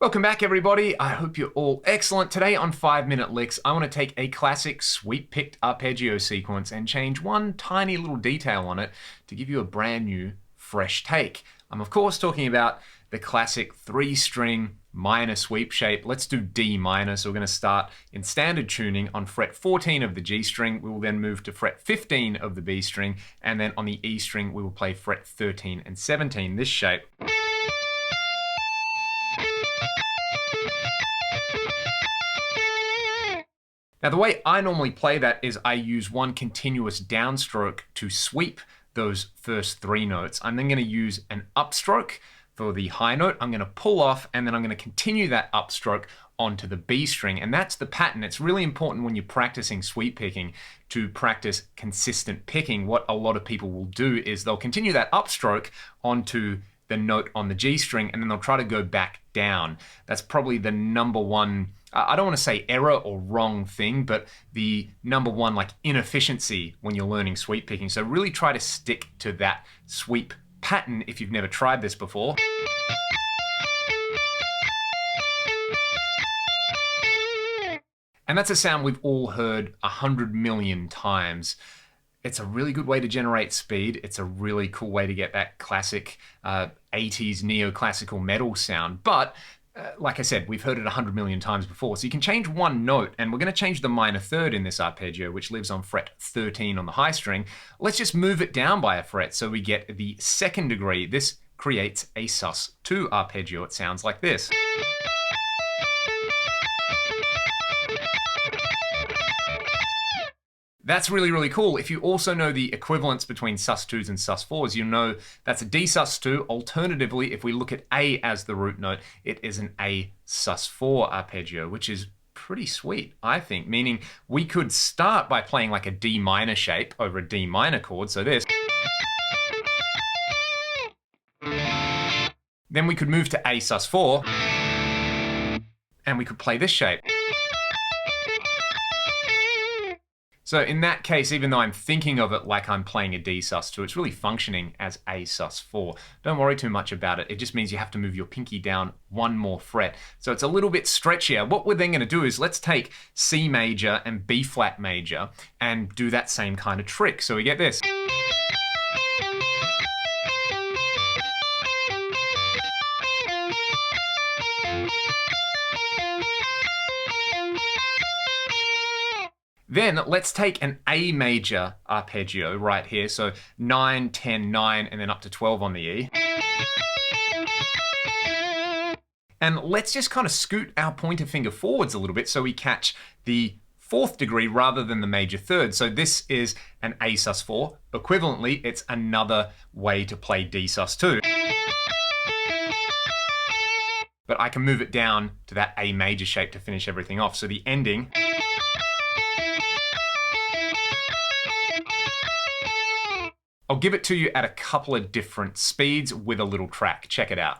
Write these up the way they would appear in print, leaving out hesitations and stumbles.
Welcome back, everybody. I hope you're all excellent. Today on 5-Minute Licks, I want to take a classic sweep-picked arpeggio sequence and change one tiny little detail on it to give you a brand new, fresh take. I'm of course talking about the classic 3-string minor sweep shape. Let's do D minor. So we're going to start in standard tuning on fret 14 of the G string. We will then move to fret 15 of the B string, and then on the E string we will play fret 13 and 17, this shape. Now, the way I normally play that is I use one continuous downstroke to sweep those first 3 notes. I'm then going to use an upstroke for the high note. I'm going to pull off, and then I'm going to continue that upstroke onto the B string. And that's the pattern. It's really important when you're practicing sweep picking to practice consistent picking. What a lot of people will do is they'll continue that upstroke onto the note on the G string, and then they'll try to go back down. That's probably the number one, I don't want to say error or wrong thing, but the number one like inefficiency when you're learning sweep picking. So really try to stick to that sweep pattern if you've never tried this before. And that's a sound we've all heard 100 million times. It's a really good way to generate speed. It's a really cool way to get that classic 80s neoclassical metal sound. But like I said, we've heard it 100 million times before. So you can change one note, and we're going to change the minor third in this arpeggio, which lives on fret 13 on the high string. Let's just move it down by a fret so we get the 2nd degree. This creates a sus2 arpeggio. It sounds like this. That's really, really cool. If you also know the equivalence between sus2s and sus4s, you'll know that's a D sus2. Alternatively, if we look at A as the root note, it is an A sus4 arpeggio, which is pretty sweet, I think. Meaning we could start by playing like a D minor shape over a D minor chord, so this. Then we could move to A sus4, and we could play this shape. So in that case, even though I'm thinking of it like I'm playing a D sus2, it's really functioning as A sus4. Don't worry too much about it. It just means you have to move your pinky down one more fret. So it's a little bit stretchier. What we're then going to do is let's take C major and B flat major and do that same kind of trick. So we get this. Then let's take an A major arpeggio right here. So 9, 10, 9, and then up to 12 on the E. And let's just kind of scoot our pointer finger forwards a little bit so we catch the 4th degree rather than the major third. So this is an A sus4. Equivalently, it's another way to play D sus2. But I can move it down to that A major shape to finish everything off. So the ending. I'll give it to you at a couple of different speeds with a little track. Check it out.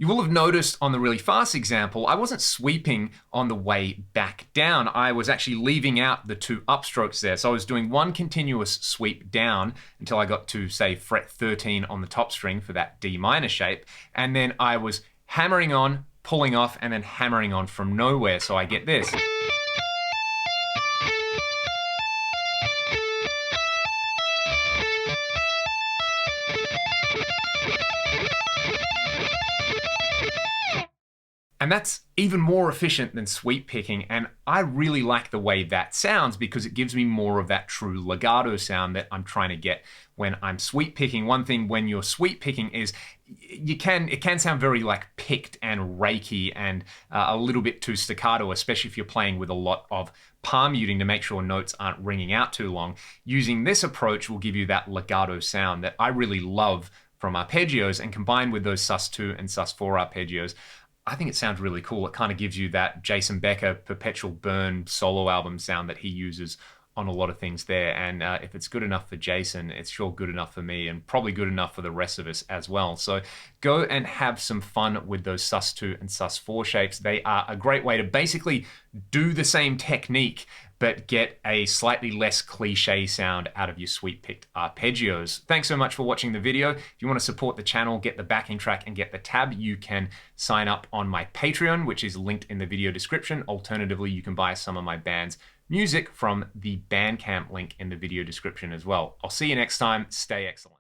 You will have noticed on the really fast example, I wasn't sweeping on the way back down. I was actually leaving out the 2 upstrokes there. So I was doing one continuous sweep down until I got to, say, fret 13 on the top string for that D minor shape. And then I was hammering on, pulling off, and then hammering on from nowhere. So I get this. And that's even more efficient than sweep picking, and I really like the way that sounds because it gives me more of that true legato sound that I'm trying to get when I'm sweep picking. One thing when you're sweep picking is it can sound very like picked and rakey and a little bit too staccato, especially if you're playing with a lot of palm muting to make sure notes aren't ringing out too long. Using this approach will give you that legato sound that I really love from arpeggios, and combined with those sus2 and sus4 arpeggios, I think it sounds really cool. It kind of gives you that Jason Becker Perpetual Burn solo album sound that he uses on a lot of things there. And if it's good enough for Jason, it's sure good enough for me, and probably good enough for the rest of us as well. So go and have some fun with those sus2 and sus4 shapes. They are a great way to basically do the same technique, but get a slightly less cliche sound out of your sweet picked arpeggios. Thanks so much for watching the video. If you want to support the channel, get the backing track and get the tab, you can sign up on my Patreon, which is linked in the video description. Alternatively, you can buy some of my band's music from the Bandcamp link in the video description as well. I'll see you next time. Stay excellent.